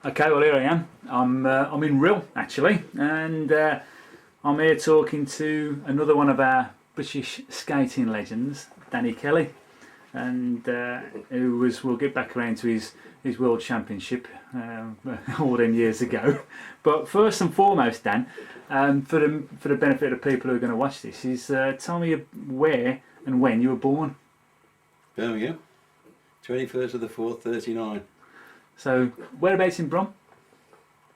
Okay, well here I am. I'm in Rhyl actually, and I'm here talking to another one of our British skating legends, Danny Kelly, and who was. We'll get back around to his World Championship all them years ago. But first and foremost, Dan, for the benefit of the people who are going to watch this, is tell me where and when you were born. Birmingham, 21st of the 4th, 39. So whereabouts in Brum?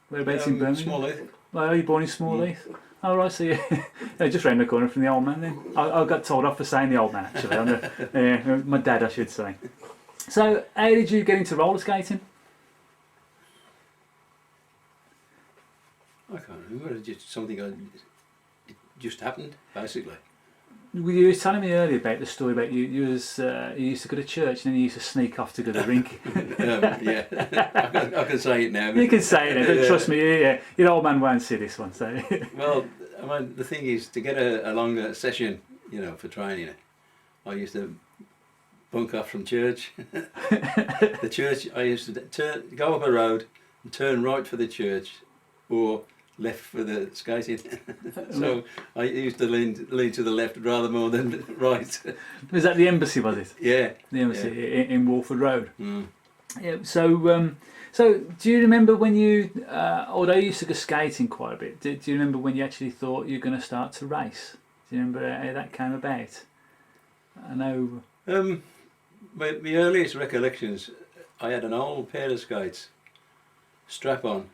Whereabouts in Birmingham? Small Heath. Oh, are you born in Small Heath? Oh, right, so yeah, just round the corner from the old man then. I got told off for saying the old man actually. My dad, I should say. So, how did you get into roller skating? I can't remember, it's just something it just happened, basically. You were telling me earlier about the story about you used to go to church and then you used to sneak off to go to the rink. Yeah, I can say it now. You can say it, but trust me, yeah, your old man won't see this one. So. Well, I mean, the thing is, to get a longer session, for training, I used to bunk off from church. The church, I used to go up a road and turn right for the church, or left for the skating. So I used to lean to the left rather more than right. Was that the embassy, was it? Yeah. The embassy in Walford Road. Mm. Yeah. So do you remember when you, although you used to go skating quite a bit, do you remember when you actually thought you were going to start to race? Do you remember how that came about? I know. My earliest recollections, I had an old pair of skates, strap on,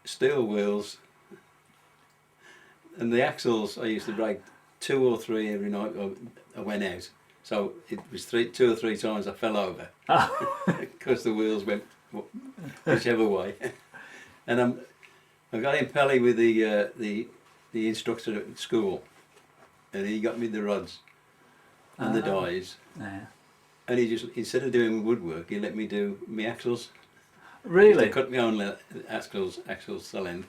steel wheels, and the axles I used to break 2 or 3 every night I went out. So it was 2 or 3 times I fell over because the wheels went whichever way. And I got in pally with the instructor at school, and he got me the rods and the dies. Yeah. And he just, instead of doing woodwork, he let me do my axles. Really? To cut my own axles cylinder,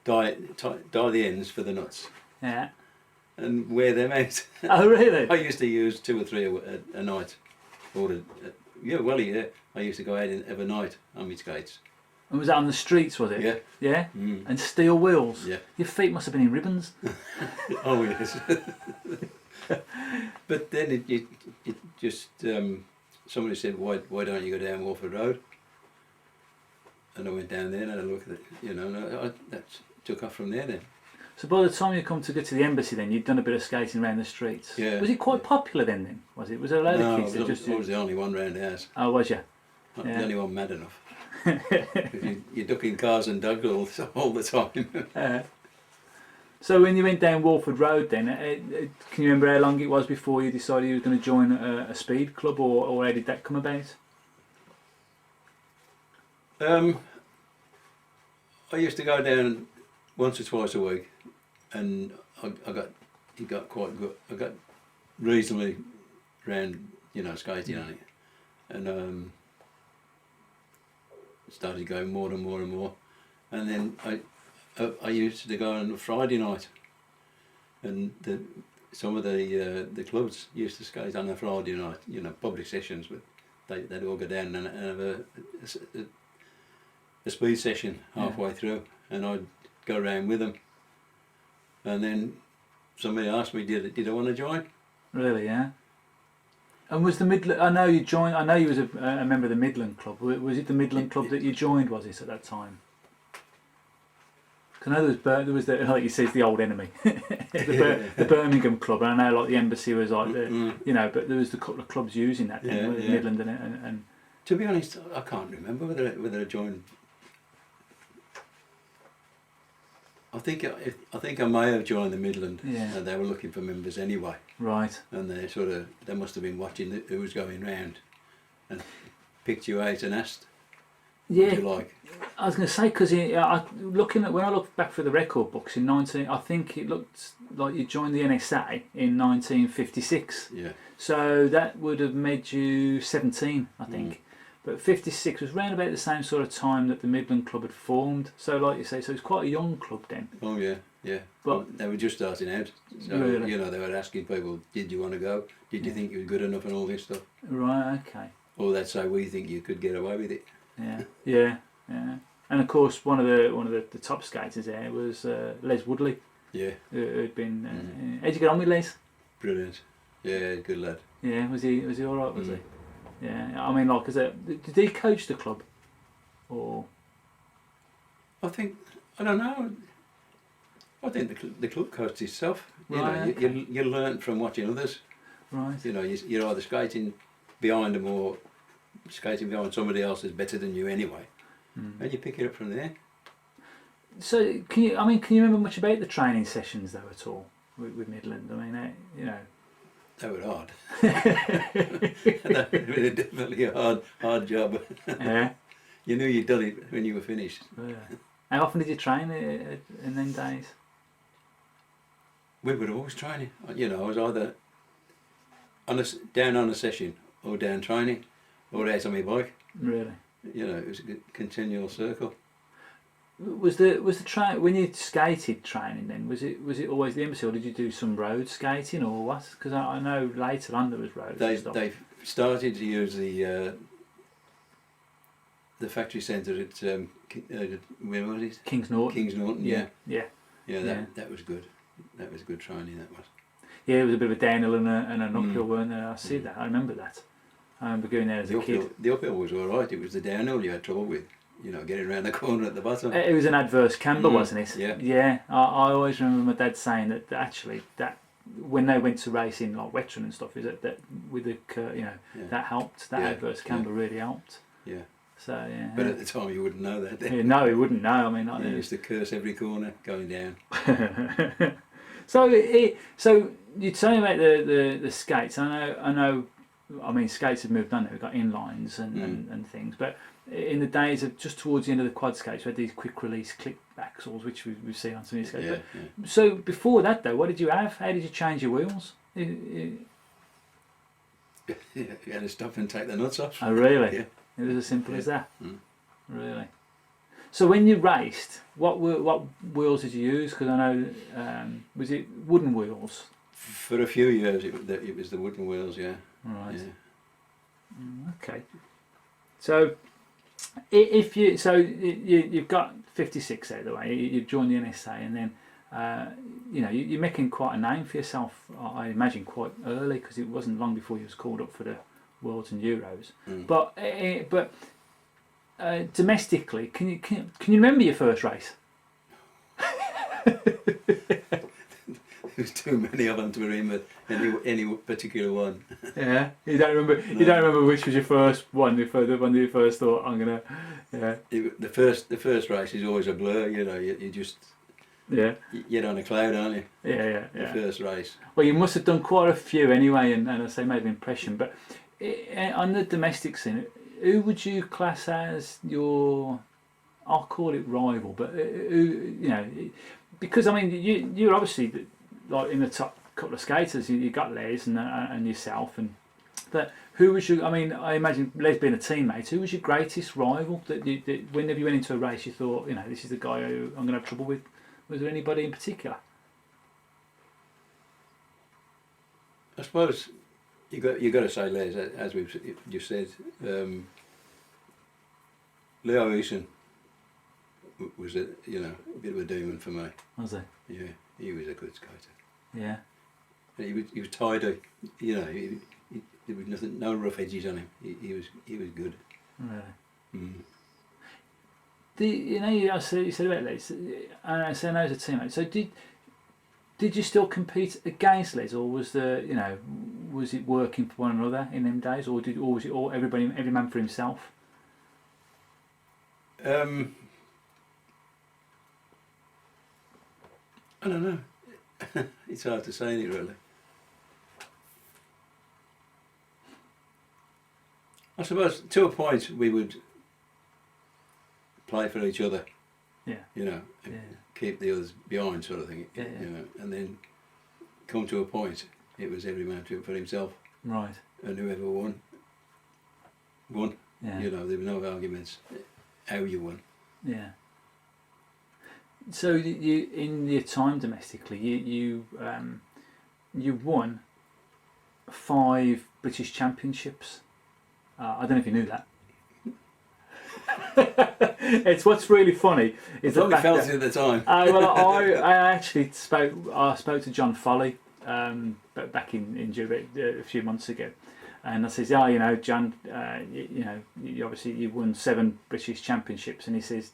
dye the ends for the nuts, Yeah. and wear them out. Oh, really? I used to use 2 or 3 a night. I used to go out every night on my skates. And was that on the streets, was it? Yeah. Yeah? Mm. And steel wheels? Yeah. Your feet must have been in ribbons. Oh yes. But then it just somebody said, why don't you go down Walford Road? And I went down there and had a look at it, and that took off from there then. So by the time you come to go to the embassy then, you'd done a bit of skating around the streets. Yeah. Was it quite popular then? Was it? Was there a load of kids that just... I was the only one round the house. Oh, was you? Not Yeah. the only one mad enough. You're ducking cars and dogs all the time. So when you went down Walford Road then, can you remember how long it was before you decided you were going to join a speed club, or how did that come about? I used to go down once or twice a week, and it got quite good. I got reasonably round, skating on it, and started going more and more and more, and then I used to go on a Friday night, and some of the clubs used to skate on a Friday night, public sessions, but they'd all go down and have a speed session halfway through, and I'd go around with them. And then somebody asked me, did I want to join? Really, yeah. And was the Midland? I know you joined. I know you was a member of the Midland Club. Was it the Midland Club that you joined? Was it at that time? Because I know there was the, like you say, the old enemy, the Birmingham Club. And I know like the embassy was like but there was a couple of clubs using that thing, Midland and. To be honest, I can't remember whether I joined. I think I may have joined the Midland. Yeah. And they were looking for members anyway. Right. And they must have been watching who was going round, and picked you out and asked. Yeah. What you like. I was going to say, because when I look back through the record books I think it looked like you joined the NSA in 1956. Yeah. So that would have made you 17, I think. Mm. But 56 was round about the same sort of time that the Midland Club had formed. So like you say, so it's quite a young club then. Oh yeah, yeah. But they were just starting out. So, really? They were asking people, did you want to go? Did you think you were good enough and all this stuff? Right, okay. Or they'd say, we think you could get away with it. yeah. And of course, one of the top skaters there was Les Woodley, Yeah, who'd been. How'd you get on with Les? brilliant. Yeah, good lad. Yeah, was he all right? Was Mm. he? Yeah, I mean, like, did he coach the club, or I think, I don't know. I think the club coached itself. You Right, know, okay. you learn from watching others. right? You know, you're either skating behind them or skating behind somebody else is better than you anyway, and you pick it up from there. So, can you? I mean, can you remember much about the training sessions though at all with Midland? I mean, you know. They were hard. That was definitely a hard job. Yeah. You knew you'd done it when you were finished. Yeah. How often did you train in them days? We were always training. You know, I was either down on a session or down training or out on my bike. Really? You know, it was a continual circle. Was the train when you skated training then? Was it always the embassy, or did you do some road skating or what? Because I know later on there was roads and stuff. They've started to use the factory centre at where was it? Kings Norton. Kings Norton. Yeah. Yeah. That was good. That was good training. That was. Yeah, it was a bit of a downhill and an uphill, weren't there? I see that. I remember that. I remember going there as a kid. The uphill was all right. It was the downhill you had trouble with. You know, getting around the corner at the bottom. It was an adverse camber, wasn't it? Yeah. Yeah. I always remember my dad saying that actually that when they went to racing like Wetron and stuff, is that with the that helped. That adverse camber really helped. Yeah. So yeah. But at the time you wouldn't know that. Yeah, no, he wouldn't know. I mean, You used to curse every corner going down. so you tell me about the skates. I know. I mean, skates have moved on now. We've got inlines and things, but in the days of just towards the end of the quad skates, we had these quick release click axles, which we've seen on some of these skates. So before that, though, what did you have? How did you change your wheels? You had to stop and take the nuts off. Oh, really? Yeah. It was as simple as that. Really. So when you raced, what wheels did you use? Because I know was it wooden wheels? For a few years, it was the wooden wheels. Yeah. Right. Yeah. Okay. So if you've got 56 out of the way, you've joined the NSA, and then you're making quite a name for yourself. I imagine quite early, because it wasn't long before you was called up for the Worlds and Euros. But domestically, can you remember your first race? There's too many of them to remember any particular one. Yeah, you don't remember. No. You don't remember which was your first one. The one that you first thought, I'm gonna. Yeah. The first race is always a blur. You know, you just. Yeah. You're on a cloud, aren't you? Yeah. The first race. Well, you must have done quite a few anyway, and I say made an impression. But on the domestic scene, who would you class as your? I'll call it rival, but who because I mean you're obviously like in the top couple of skaters. You got Les and yourself, but who was your? I mean, I imagine Les being a teammate. Who was your greatest rival that whenever you went into a race, you thought, this is the guy who I'm going to have trouble with? Was there anybody in particular? I suppose you got to say Les, as we've just said. Leo Eason was a bit of a demon for me. Was he? Yeah, he was a good skater. Yeah. And he was tidy. There was nothing, no rough edges on him. He was good. Really. You said about Les, and I say no as a teammate. So did you still compete against Les, or was was it working for one another in them days, or was it all every man for himself? I don't know. It's hard to say, it really. I suppose to a point we would play for each other. Yeah. Keep the others behind, sort of thing. Yeah. And then come to a point, it was every man for himself. Right. And whoever won. Yeah. There were no arguments how you won. Yeah. So you in your time domestically, you won 5 British Championships. I don't know if you knew that. It's what's really funny is the Probably fact felt that it at the time. I actually spoke to John Foley back in Jubit a few months ago, and I says, "Yeah, you know, John, you obviously you won 7 British Championships," and he says,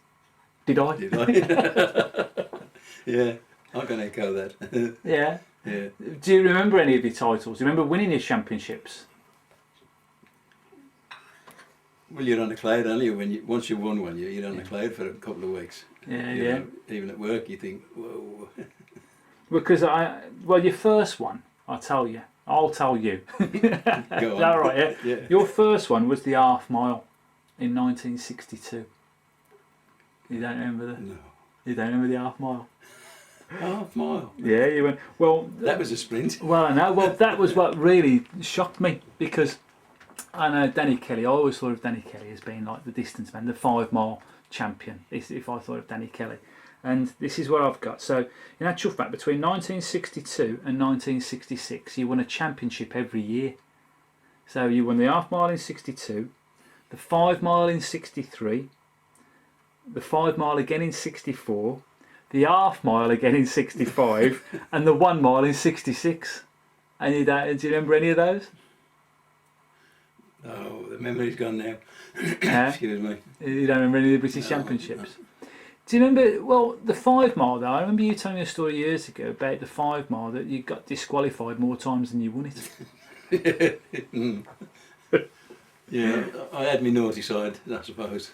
"Did I?" Did I? Yeah, I can echo that. Yeah. Yeah. Do you remember any of your titles? Do you remember winning your championships? Well, you're on the cloud, aren't you? Once you won one, you're on the cloud for a couple of weeks. Yeah, You yeah. know, even at work, you think, whoa. Because your first one, I'll tell you. Go Is on. that right? Yeah. Yeah. Your first one was the half mile in 1962. You don't remember the? No. You don't remember the half mile? Half mile. Yeah, you went. Well, That was a sprint. well, no. Well, that was what really shocked me because I know Danny Kelly. I always thought of Danny Kelly as being like the distance man, the 5 mile champion. If I thought of Danny Kelly, and this is what I've got. So, in actual fact, between 1962 and 1966, you won a championship every year. So you won the half mile in 62, the 5 mile in 63, the 5 mile again in 64, the half mile again in 65, and the 1 mile in 66. Do you remember any of those? Oh, the memory's gone now. Yeah. Excuse me. You don't remember any of the British Championships? Do you remember, well, the 5 mile though? I remember you telling me a story years ago about the 5 mile that you got disqualified more times than you won it. Yeah, I had my naughty side, I suppose.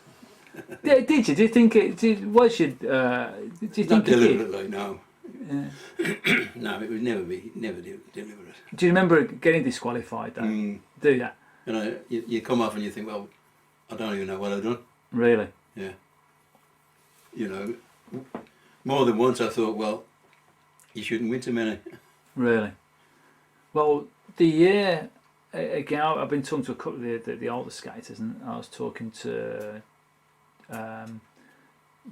Yeah, did you? Do you think it was you? Do you Not think it did? deliberately, no. Yeah. No, it would never deliberate. Do you remember getting disqualified though? Mm. Do you? You know, you come off and you think, well, I don't even know what I've done. Really? Yeah. You know, more than once I thought, well, you shouldn't win too many. Really? Well, the year again, I've been talking to a couple of the older skaters, and I was talking to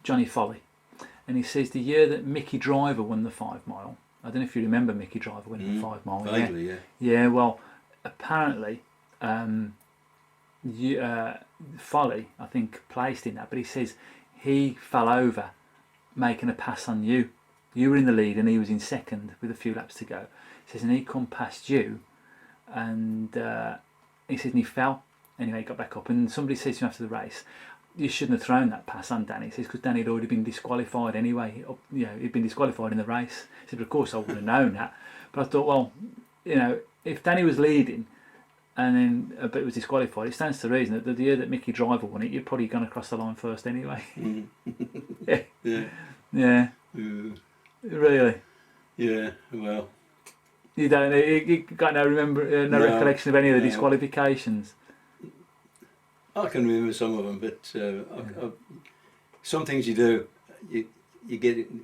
Johnny Foley, and he says the year that Mickey Driver won the 5 mile. I don't know if you remember Mickey Driver winning the 5 mile. Vaguely, yeah. Yeah. Well, apparently, Foley, I think, placed in that, but he says he fell over making a pass on you. You were in the lead and he was in second with a few laps to go. He says, and he come past you, and he says, and he fell. Anyway, he got back up, and somebody says to him after the race, you shouldn't have thrown that pass on Danny. He says, because Danny had already been disqualified anyway. You know, he'd been disqualified in the race. He said, but of course I would have known that. But I thought, well, you know, if Danny was leading and then a bit was disqualified, it stands to reason that the year that Mickey Driver won it, you'd probably gone across the line first anyway. Yeah. Yeah. Yeah. Really. Yeah. Well. You don't. You got no No, recollection of any of the no. disqualifications. I can remember some of them, but some things you do, you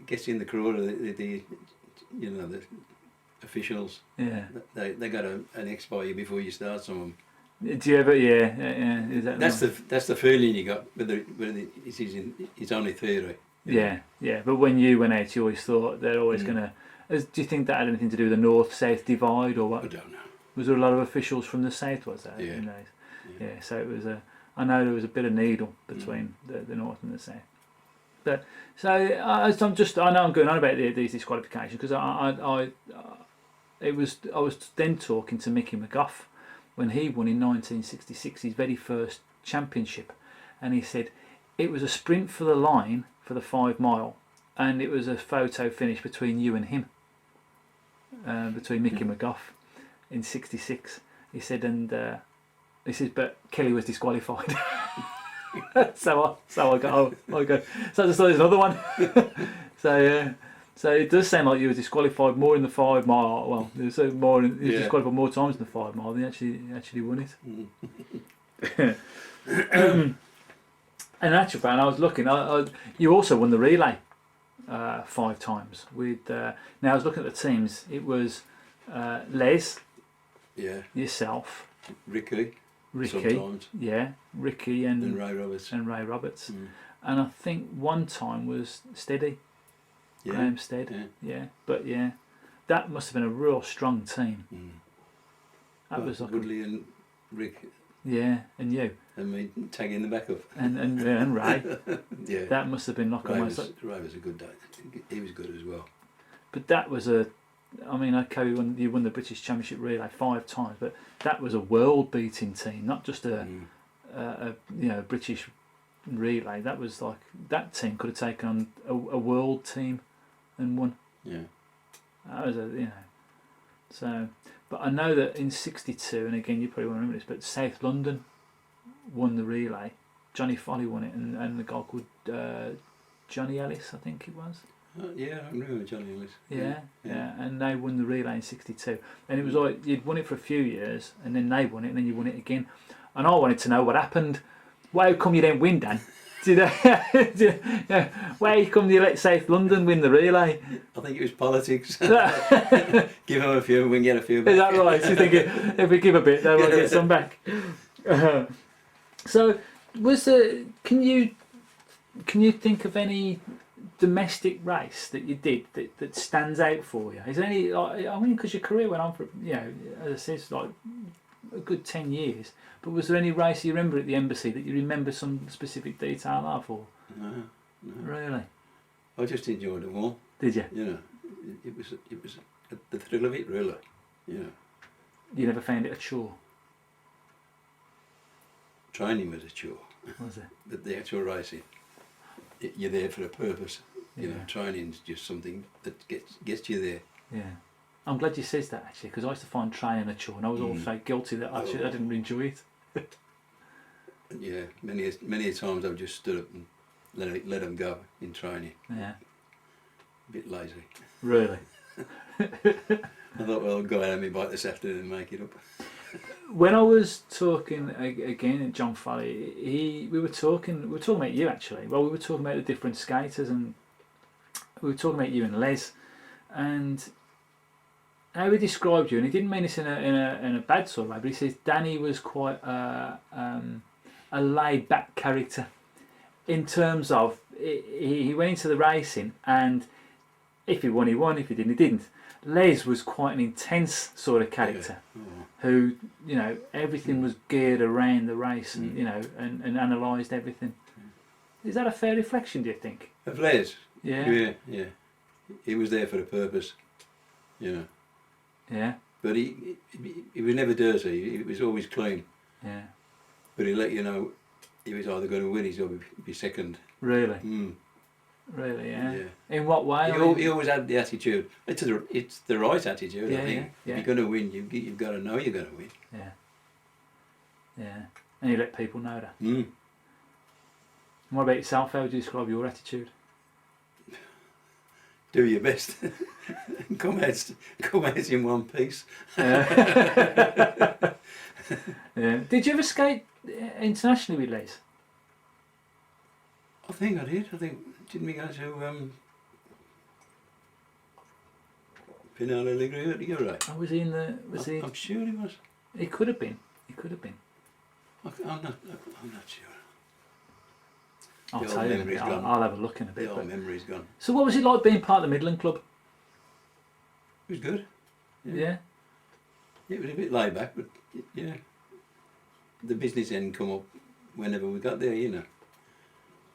gets in the craw of the officials. Yeah. They got an expire you before you start some of them. Do you ever? Yeah. Is that That's the feeling you got, whether it's only theory. Yeah. But when you went out, you always thought they're always gonna. Do you think that had anything to do with the north-south divide, or what? I don't know. Was there a lot of officials from the south? Was there? Yeah. In those? Yeah. So it was I know there was a bit of needle between the north and the south. But so I know I'm going on about these disqualifications because I was then talking to Mickey McGough when he won in 1966 his very first championship, and he said it was a sprint for the line for the 5 mile, and it was a photo finish between you and him, between Mickey McGough in '66. He said, and he says, but Kelly was disqualified. so I go. So I just thought there's another one. So it does sound like you were disqualified more in the 5 mile. Well, you were disqualified more times in the 5 mile than you actually won it. In actual fact, I was looking. You also won the relay 5 times. Now I was looking at the teams. It was Les, yourself, Ricky, sometimes. yeah, Ricky and Ray Roberts. And I think one time was Steady. Graham Stead, but that must have been a real strong team. That was like Woodley and Rick. Yeah, and you. And me tagging the back up. And Ray. Yeah. That must have been like Ray almost. Ray was a good day. He was good as well. But that was a. I mean, okay, you won the British Championship relay 5 times, but that was a world-beating team, not just a British relay. That was like that team could have taken on a world team and won. Yeah. That was So, but I know that in '62, and again you probably won't remember this, but South London won the relay. Johnny Foley won it, and the guy called Johnny Ellis, I think it was. Yeah, I remember Johnny Ellis. Yeah, and they won the relay in '62, and it was like you'd won it for a few years, and then they won it, and then you won it again, and I wanted to know what happened. Why come you didn't win, Dan? Why come you let South London win the relay? I think it was politics. Give them a few, we can get a few back. Is that right? So you think if we give a bit, then we'll get some back. So, can you think of any domestic race that you did that stands out for you? Is there any? I mean, because your career went on for as I said, it's like a good 10 years. But was there any race you remember at the embassy that you remember some specific detail of? Or? No. Really? I just enjoyed it all. Did you? You know, it was the thrill of it, really. You know. You never found it a chore? Training was a chore. Was it? But the actual racing, you're there for a purpose. You Yeah. know, training's just something that gets you there. Yeah. I'm glad you said that actually, because I used to find training a chore, and I was also guilty that I didn't enjoy it. Yeah, many a times I've just stood up and let them go in training. Yeah. A bit lazy. Really? I thought, well, I'll go out on my bike this afternoon and make it up. When I was talking again at John Foley, we were talking about you actually. Well, we were talking about the different skaters, and we were talking about you and Les, and how he described you, and he didn't mean this in a bad sort of way, but he says Danny was quite a laid back character in terms of he went into the racing, and if he won, he won. If he didn't, he didn't. Les was quite an intense sort of character, who everything was geared around the race, and and analysed everything. Is that a fair reflection, do you think? Of Les? Yeah. Yeah. He was there for a purpose, Yeah. But he was never dirty. He was always clean. Yeah. But he let you know he was either going to win, he's going to be second. Really? Mm. Really? Yeah. Yeah. In what way? He always had the attitude. It's the right attitude. Yeah, I think. yeah. If you're going to win, you've got to know you're going to win. Yeah. Yeah. And you let people know that. Mm. And what about yourself? How would you describe your attitude? Do your best. come out in one piece. Yeah. Yeah. Did you ever skate internationally with Les? I think I did. Didn't we go to Pinello Ligure? You're right. Oh, was he in the? He? I'm sure he was. He could have been. He could have been. I'm not sure. I'll The tell old you. memory's I'll, gone. I'll have a look in a bit. The old memory's gone. So, what was it like being part of the Midland Club? It was good. Yeah. It was a bit laid back, but the business end come up whenever we got there.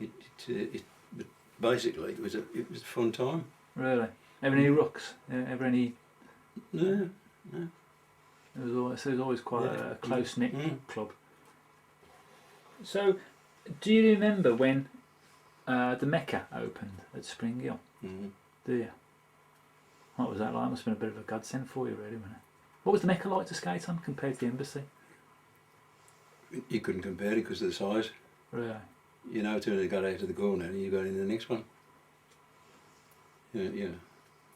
But basically it was a fun time. Really? Ever any rucks? Ever any? No. It was always quite a close knit club. So, do you remember when the Mecca opened at Spring Hill? Mm. Do you? What was that like? It must have been a bit of a godsend for you, really, wasn't it? What was the Mecca like to skate on compared to the Embassy? You couldn't compare it because of the size. Really? As soon as you got out of the corner, you got into the next one. Yeah.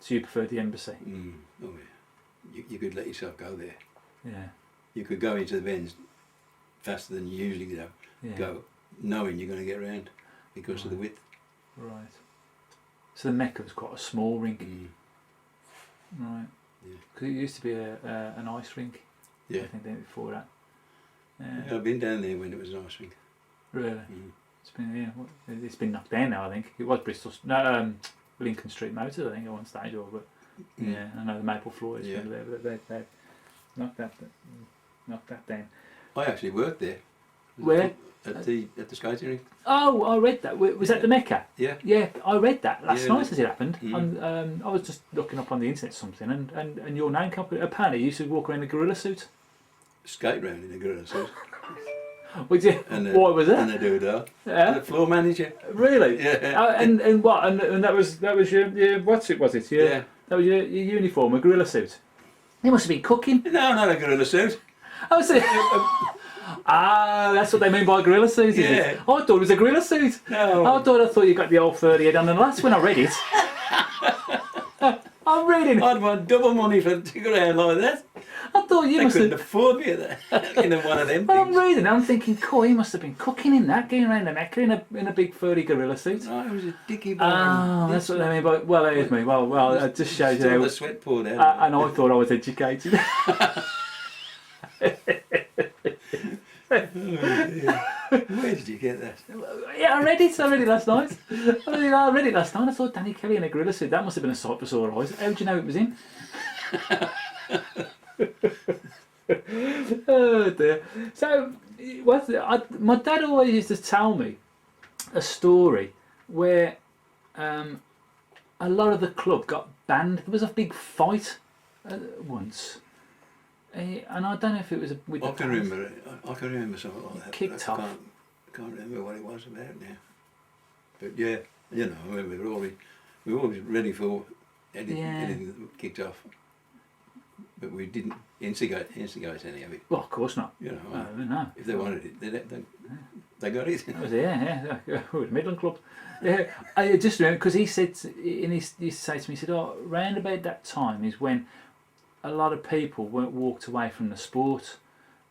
So you preferred the Embassy? Mm. Oh yeah. You could let yourself go there. Yeah. You could go into the bends faster than you usually go, knowing you're going to get around because of the width. Right. So the Mecca was quite a small rink. Mm. Right. Yeah. Because it used to be an ice rink. Yeah. I think before that. Yeah, I've been down there when it was an ice rink. Really? Mm. It's been knocked down now, I think. It was Bristol. No, Lincoln Street Motors, I think, at one stage. But yeah, I know the Maple Floor is there, but they've knocked that down. I actually worked there Where? At the skating rink. Oh, I read that. Was that the Mecca? Yeah. Yeah, I read that last Yeah, night as it happened. Mm. I was just looking up on the internet something, and your name came up. Apparently, you used to walk around in a gorilla suit. Skate round in a gorilla suit. Would you? And What was And that? a doodah. Yeah. And a floor manager. Really? Yeah. And what? And that was your what suit was it? Yeah. That was your uniform, a gorilla suit. You must have been cooking. No, not a gorilla suit. I was saying. That's what they mean by gorilla suit, is it? Yeah. I thought it was a gorilla suit. No. I thought you got the old 30 head on, and that's when I read it. I'm reading. I'd want double money to go around like that. I thought you They must couldn't have. afford me in one of them But I'm things. reading. I'm thinking, cool. He must have been cooking in that, going around the Mecca in a big furry gorilla suit. No, it was a dicky boy. Oh, that's what they mean by. Well, there's me. Well, it just shows you Still how. the sweat poured out. And I thought I was educated. Where did you get that? Yeah, I read it last night. I read it last night. I thought Danny Kelly in a gorilla suit. That must have been a sight for sore eyes. How do you know it was him? Oh dear. So, my dad always used to tell me a story where a lot of the club got banned. There was a big fight once. And I don't know if it was with I the can fans. remember it. I can remember something like that. Kicked I off. can't remember what it was about now. But yeah, you know, we were always ready for anything that kicked off. But we didn't instigate any of it. Well, of course not. You know, No. if they wanted it, they got it. That was it, yeah. Oh, the Midland Club. Yeah, I just remember because he said, he used to say to me, he said, "Oh, round about that time is when a lot of people walked away from the sport,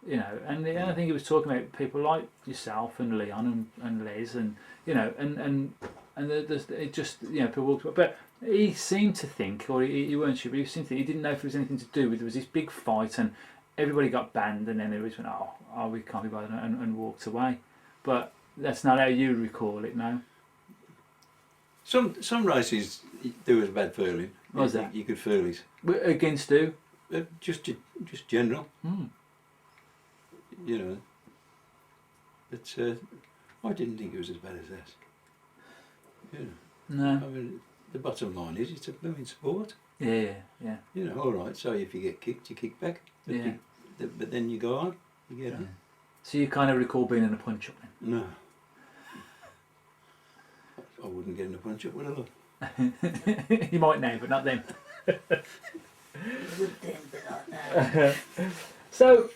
you know." And I think he was talking about people like yourself and Leon and Les, and you know, and it just, you know, people walked away. But he seemed to think, or he weren't sure, but he seemed to think he didn't know if it was anything to do with, there was this big fight and everybody got banned, and then they just went, oh, we can't be bothered, and walked away. But that's not how you recall it now. Some races there was bad furling. What was that? You could furl it. Against who? Just general. Hmm. You know. But I didn't think it was as bad as that. You know. No. I mean, the bottom line is it's a blooming sport. Yeah. You know, all right. So if you get kicked, you kick back. But Yeah. but then you go on. You get on. So you kind of recall being in a punch-up then? No. I wouldn't get in a punch up, would I? You might now, but not then. So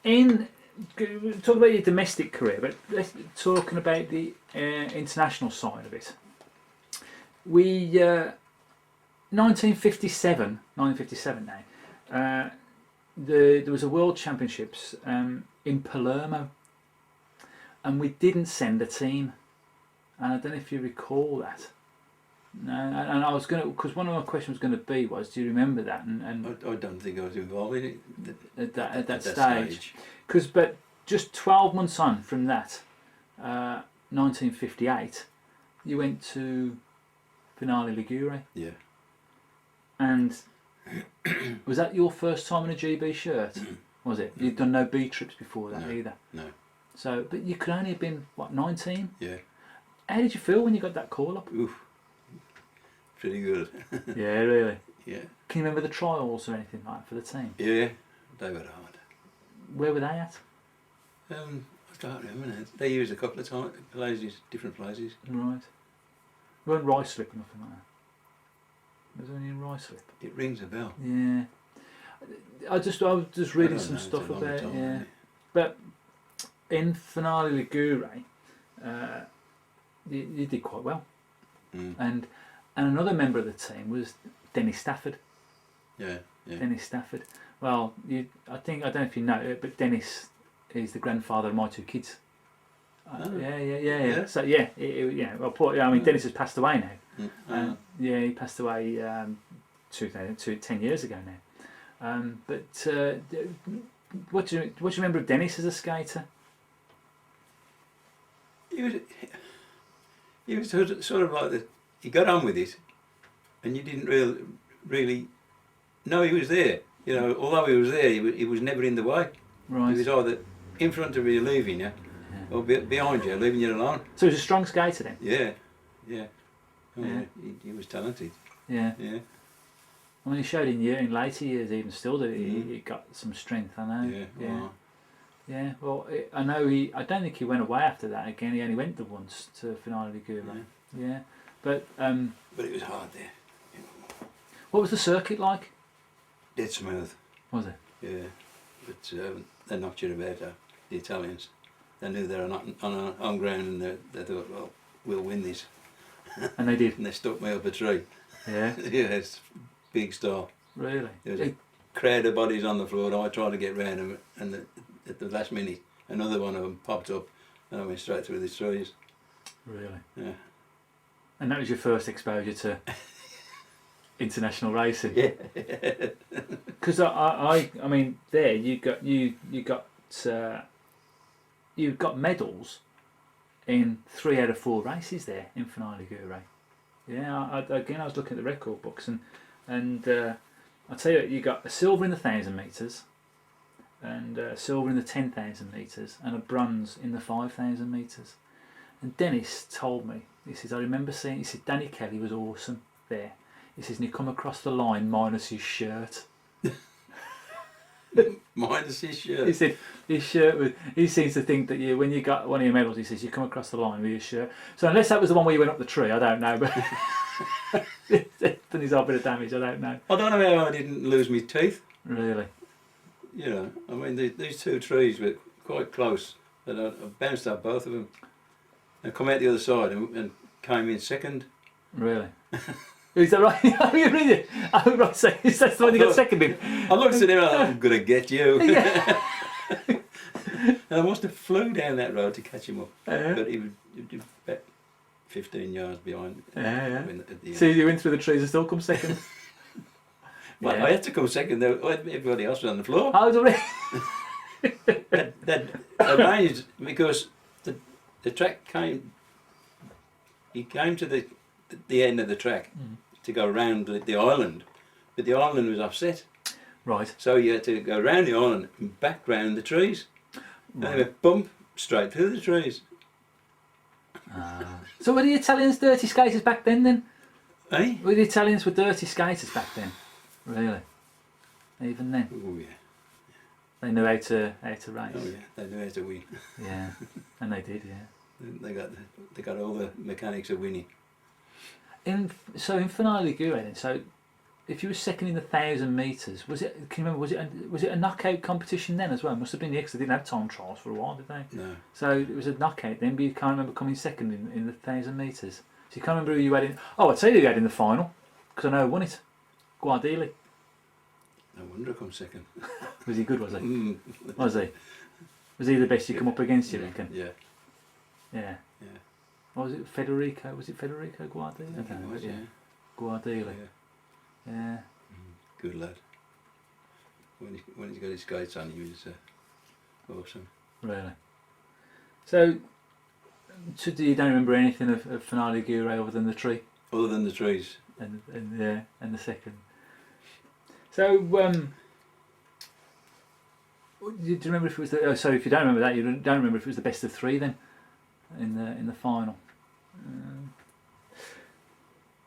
in talk about your domestic career, but let's talking about the international side of it. We 1957 now. There was a World Championships in Palermo, and we didn't send a team. And I don't know if you recall that. No, and I was going to, because one of my questions was going to be was, do you remember that? And I don't think I was involved in it at that stage. But just 12 months on from that, 1958, you went to Finale Ligure. Yeah. And was that your first time in a GB shirt? Was it? You'd done no B trips before that either? No. So, but you could only have been, what, 19? Yeah. How did you feel when you got that call up? Oof. Pretty good. Yeah, really. Yeah. Can you remember the trials or anything like that for the team? Yeah. They were hard. Where were they at? I can't remember now. They used a couple of places, different places. Right. You weren't Ruislip or nothing like that? Was there any in Ruislip? It rings a bell. Yeah. I was just reading some It's stuff a long about it, time, yeah. isn't it? But in Finale Ligure, you did quite well. Mm. And another member of the team was Dennis Stafford. Yeah. Dennis Stafford. Well, I don't know if you know it, but Dennis is the grandfather of my two kids. Oh. Yeah. So Dennis has passed away now. Mm. He passed away 10 years ago now. What do you remember of Dennis as a skater? He was sort of like he got on with it, and you didn't really know he was there. You know, although he was there, he was never in the way. Right. He was either in front of you leaving you, or behind you leaving you alone. So he was a strong skater then. Yeah, yeah. Oh, Yeah. yeah. He was talented. Yeah. Yeah. I mean, he showed in later years even still that Mhm. he got some strength. I know. Yeah. Yeah. Oh, Yeah. Well, I know he. I don't think he went away after that again. He only went the once to Finale Ligure. yeah. Yeah. But But it was hard there. what was the circuit like? Dead smooth. Was it? Yeah. But they knocked you about, the Italians. They knew they were not on home ground, and they thought, well, we'll win this. And they did. And they stuck me up a tree. Yeah. Yeah, it's big star. Really. There was a crowd of bodies on the floor. I tried to get round them, and at the last minute, another one of them popped up, and I went straight through the trees. Really. Yeah. And that was your first exposure to international racing. Yeah. Because I mean, there you got medals in 3 out of 4 races there in Finale Ligure. Yeah, I was looking at the record books, and I'll tell you, you got a silver in the 1,000 metres, and a silver in the 10,000 metres, and a bronze in the 5,000 metres. And Dennis told me, he says, I remember seeing, he said, Danny Kelly was awesome there. He says, and he come across the line minus his shirt. Minus his shirt. He said his shirt was. He seems to think that when you got one of your medals, he says you come across the line with your shirt. So unless that was the one where you went up the tree, I don't know. But it's done his odd bit of damage. I don't know. I don't know how I didn't lose my teeth. Really. You know, I mean, these 2 trees were quite close, but I bounced up both of them. I come out the other side and came in second. Really. Is that right? Oh, you really? Oh, right. So that's the one you got second in. I looked at him and I thought, I'm going to get you. Yeah. And I must have flew down that road to catch him up. Yeah. But he was about 15 yards behind. Yeah. At the So end. you went through the trees and still come second. Well, Yeah. I had to come second. Everybody else was on the floor. How was it? That arranged because the track came. He came to the end of the track to go round the island, but the island was offset. Right. So you had to go round the island and back round the trees. And they went bump straight through the trees. So were the Italians dirty skaters back then? Eh? Were the Italians were dirty skaters back then? Really? Even then? Oh yeah. They knew how to race. Oh yeah. They knew how to win. Yeah. And they did, yeah. They got all the mechanics of winning. So in Finale Ligure then, so if you were second in the 1,000 metres, can you remember, was it a knockout competition then as well? It must have been, because they didn't have time trials for a while, did they? No. So it was a knockout then, but you can't remember coming second in the 1,000 metres. So you can't remember who you had in. Oh, I'll tell you who you had in the final, because I know who won it. Guardili. No wonder I come second. Was he good, was he? Was he? Was he the best you come up against, you reckon? Yeah. Yeah. Yeah. Or was it Federico? Was it Federico Guardili? I think it was, yeah. Guardili. Yeah. Yeah. Good lad. When he's got his skates on, he was awesome. Really. So you don't remember anything of Finale Ligure other than the tree Other than the trees. and the second. So do you remember if it was the? Oh, so if you don't remember that, you don't remember if it was the best of 3 then in the final.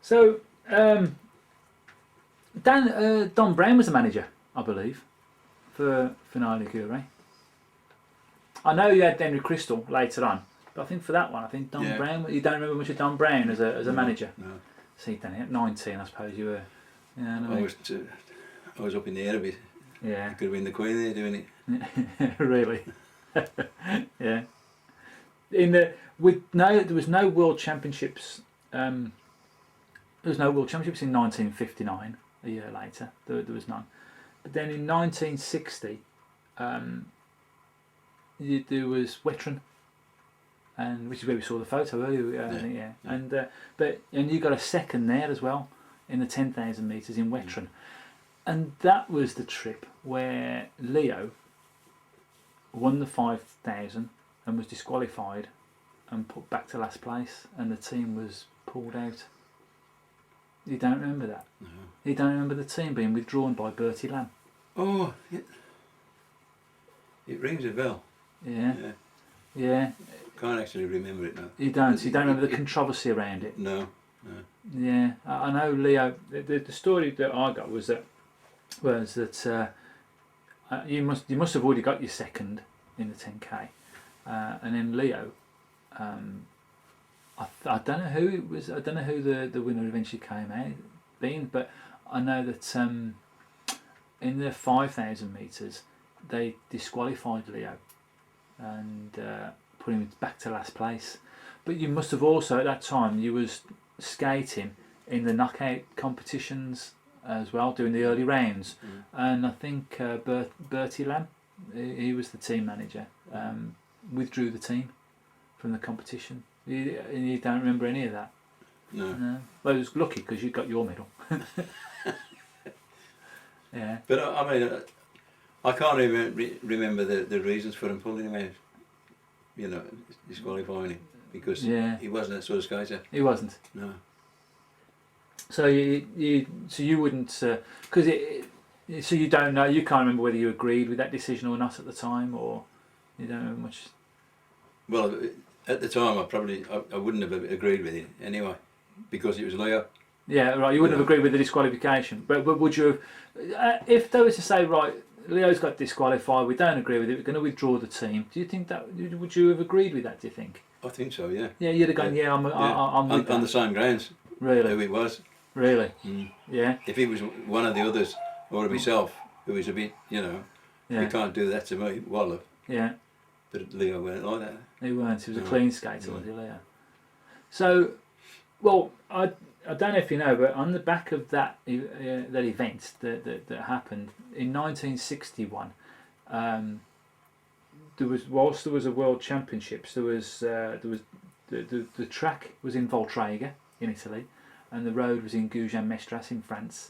So Don Brown was the manager, I believe, for Finale Ligure. I know you had Henry Crystal later on, but I think for that one, I think Don Brown. You don't remember much of Don Brown as a manager. No. See, Danny, at 19, I suppose you were. Yeah, I was up in the air a bit. Yeah. I could have been the queen there doing it. Really. Yeah. There was no World Championships. There was no World Championships in 1959. A year later, there was none. But then in 1960, there was Wetron, and which is where we saw the photo earlier. I think, yeah. And you got a second there as well in the 10,000 metres in Wetron, and that was the trip where Leo won the 5,000 and was disqualified and put back to last place, and the team was pulled out. You don't remember that? No. You don't remember the team being withdrawn by Bertie Lamb? Oh, yeah. It rings a bell. Yeah. Yeah. Yeah. Can't actually remember it now. You don't remember the controversy around it? No. Yeah. I know Leo, the story that I got was that you must have already got your second in the 10k, and then Leo, I don't know who it was. I don't know who the winner eventually came out being, but I know that in the 5,000 metres they disqualified Leo and put him back to last place. But you must have also at that time you was skating in the knockout competitions as well, doing the early rounds, and I think Bertie Lamb, he was the team manager, withdrew the team from the competition. You don't remember any of that? No. Well, it was lucky because you got your medal. Yeah. But I mean, I can't even remember the reasons for him pulling him out. You know, disqualifying him because he wasn't that sort of skater. He wasn't. No. So you wouldn't so you don't know, you can't remember whether you agreed with that decision or not at the time, or you don't know much. Well, at the time I wouldn't have agreed with it anyway because it was Leo. Yeah, right. You wouldn't have agreed with the disqualification, but would you have, if they were to say, right, Leo's got disqualified, we don't agree with it, we're going to withdraw the team? Do you think that would you have agreed with that? Do you think? I think so. Yeah. Yeah, you'd have gone. Yeah, I'm with on that. the same grounds. Really? Who it was. Really? Mm. Yeah. If he was one of the others or myself, who was a bit, you Yeah. can't do that to me, wallop. Yeah. But Leo weren't like that. He weren't. He was a clean skater, was he, Leo? So, well, I don't know if you know, but on the back of that event that happened in 1961, whilst there was a World Championships, there was the track was in Volterra in Italy, and the road was in Gujan-Mestras in France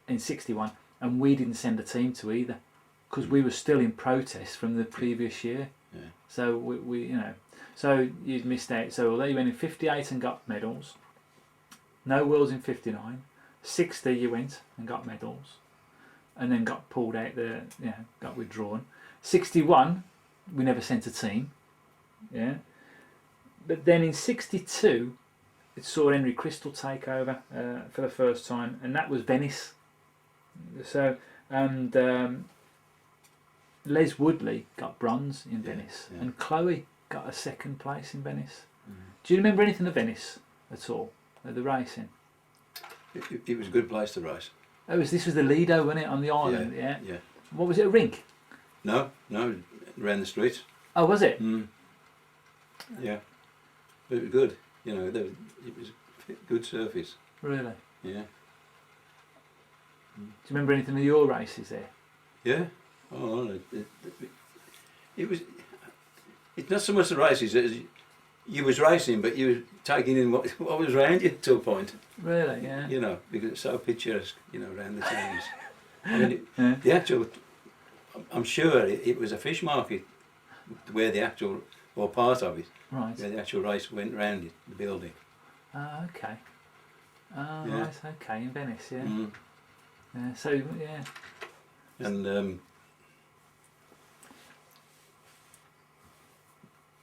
in 61, and we didn't send a team to either because we were still in protest from the previous year. Yeah. So we so you'd missed out. So although you went in 58 and got medals, no Worlds in 59, 60 you went and got medals, and then got pulled out there, got withdrawn. 61 we never sent a team, but then in 62 it saw Henry Crystal take over for the first time, and that was Venice. So and Les Woodley got bronze in Venice, and Chloe got a second place in Venice. Do you remember anything of Venice at all, at the racing? It was a good place to race. This was the Lido, wasn't it, on the island? Yeah. What was it, a rink? No, around the streets. Oh, was it? Yeah, but it was good. It was a good surface. Really? Yeah. Do you remember anything of your races there? Yeah. Oh, it was. It's not so much the races as you was racing, but you were taking in what was around you to a point. Really? Yeah. Because it's so picturesque. Around the towns. I mean, the actual. I'm sure it was a fish market, where the actual, or part of it, right, where the actual race went round it, the building. Oh, okay. Oh, yeah. Right. Okay, in Venice. Yeah. Yeah. So yeah. And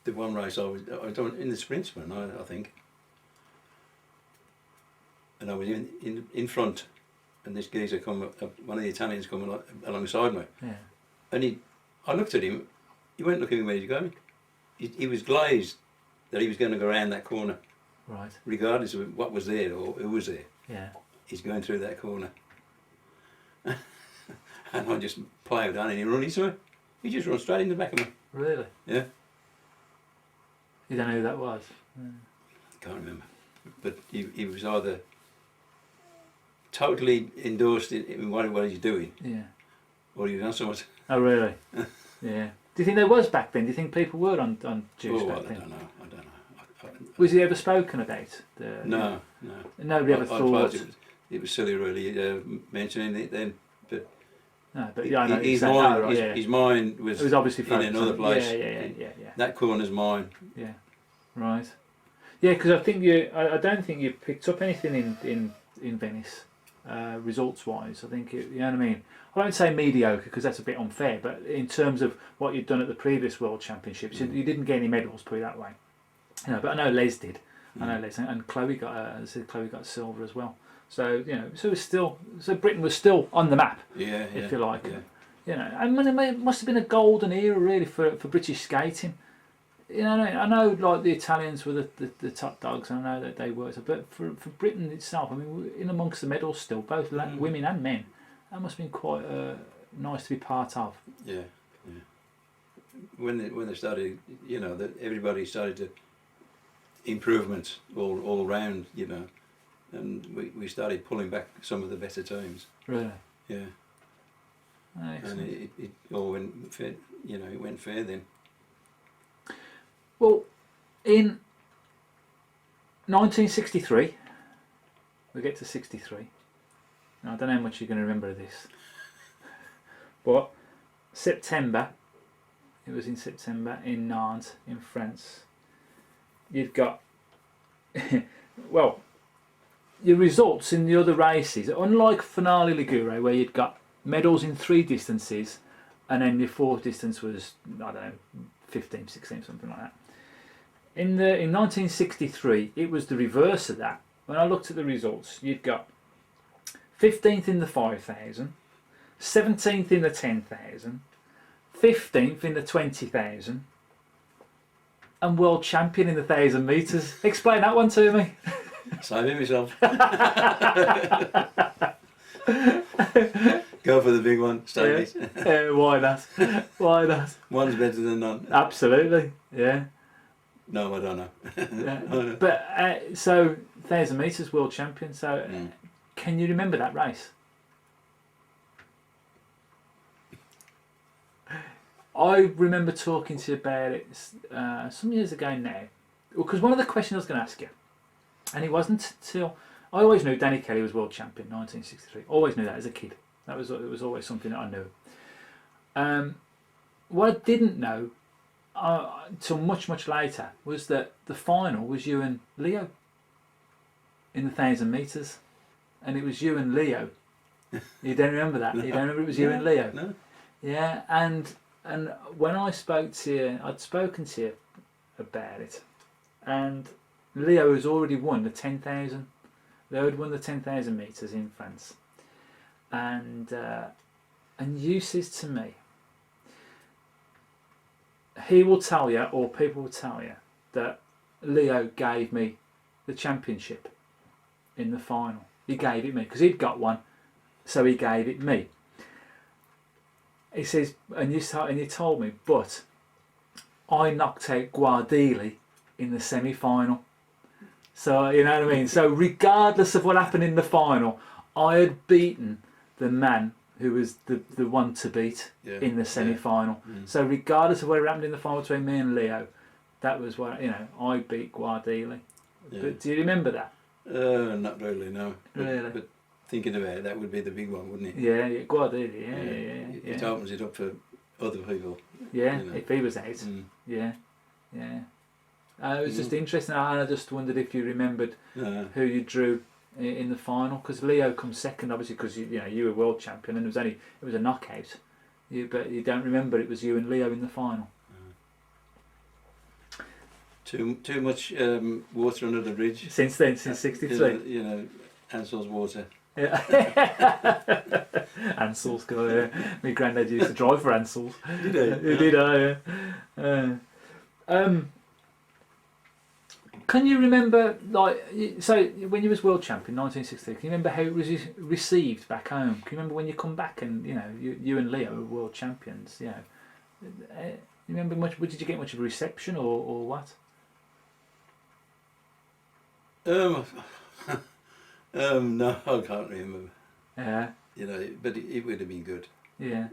the one race I done in the sprintsman, I think, and I was in front, and this geezer come one of the Italians come alongside me, and I looked at him, he weren't looking where he's going, he was glazed that he was going to go around that corner, right, regardless of what was there or who was there. Yeah, he's going through that corner, and I just ploughed on, and he run into me. He just ran straight in the back of me. Really? Yeah. You don't know who that was? Can't remember. But he was either totally endorsed in what he's doing, or he was on so much. Oh, really? Yeah. Do you think there was back then? Do you think people were on juice back then? I don't know. Was he ever spoken about? No. Nobody ever thought. It was silly, really, mentioning it then. But no, but yeah, I know his mind was. It was obviously in another place. Yeah. That corner's mine. Yeah. Right. Yeah, because I think I don't think you picked up anything in Venice results-wise. I think you know what I mean. I won't say mediocre because that's a bit unfair, but in terms of what you'd done at the previous World Championships, you didn't get any medals, put it that way. You know, but I know Les did. I know Les and Chloe got. As I said, Chloe got silver as well. So you know, so Britain was still on the map, if you like. Yeah. You know, I mean, it must have been a golden era really for British skating. You know, I know like the Italians were the top dogs. I know that they were, but for Britain itself, I mean, in amongst the medals still, both women and men, that must have been quite nice to be part of. Yeah. When they started, you know, that everybody started to improvements all around, you know, and we started pulling back some of the better times. Really. Yeah. Excellent. And it all went fair, you know, it went fair then. Well, in 1963, we get to 63. Now, I don't know how much you're going to remember of this, but September, it was in September in Nantes, in France. You've got, well, your results in the other races, unlike Finale Ligure, where you'd got medals in 3 distances, and then your 4th distance was, I don't know, 15, 16, something like that. In 1963, it was the reverse of that. When I looked at the results, you'd got 15th in the 5,000, 17th in the 10,000, 15th in the 20,000, and world champion in the 1,000 metres. Explain that one to me. Saving myself. Go for the big one, stay Why not? Why not? One's better than none. Absolutely, yeah. No, I don't know. Yeah. But so 1,000 metres world champion. So can you remember that race? I remember talking to you about it some years ago now. Because one of the questions I was going to ask you, and it wasn't till I always knew Danny Kelly was world champion 1963. Always knew that as a kid. It was always something that I knew. What I didn't know till much later was that the final was you and Leo in the 1,000 metres, and it was you and Leo. You don't remember that? No. You don't remember it was you and Leo? No. Yeah, and when I spoke to you, I'd spoken to you about it, and Leo has already won the 10,000. Leo had won the 10,000 metres in France, and you says to me, he will tell you, or people will tell you, that Leo gave me the championship in the final. He gave it me because he'd got one, so he gave it me. He says, and you told me, but I knocked out Guardili in the semi-final. So you know what I mean. So regardless of what happened in the final, I had beaten the man who was the one to beat in the semi-final. Yeah. So regardless of what happened in the final between me and Leo, that was what, you know, I beat Guardili. Yeah. But do you remember that? Not really, no. Really? But thinking about it, that would be the big one, wouldn't it? Yeah, Guardili, yeah. It opens it up for other people. Yeah, you know. if he was out. Yeah. It was just interesting, and I just wondered if you remembered who you drew in the final, because Leo comes second, obviously, because you were world champion, and it was a knockout. But you don't remember it was you and Leo in the final. Too much water under the bridge. Since then, since '63. You know, Ansel's water. Yeah. Ansel's got. My granddad used to drive for Ansel's. Did he? He did. Can you remember, so when you was world champion, 1963? Can you remember how it was received back home? Can you remember when you come back and you and Leo were world champions? You remember much? Did you get much of a reception or what? No, I can't remember. Yeah. But it would have been good. Yeah.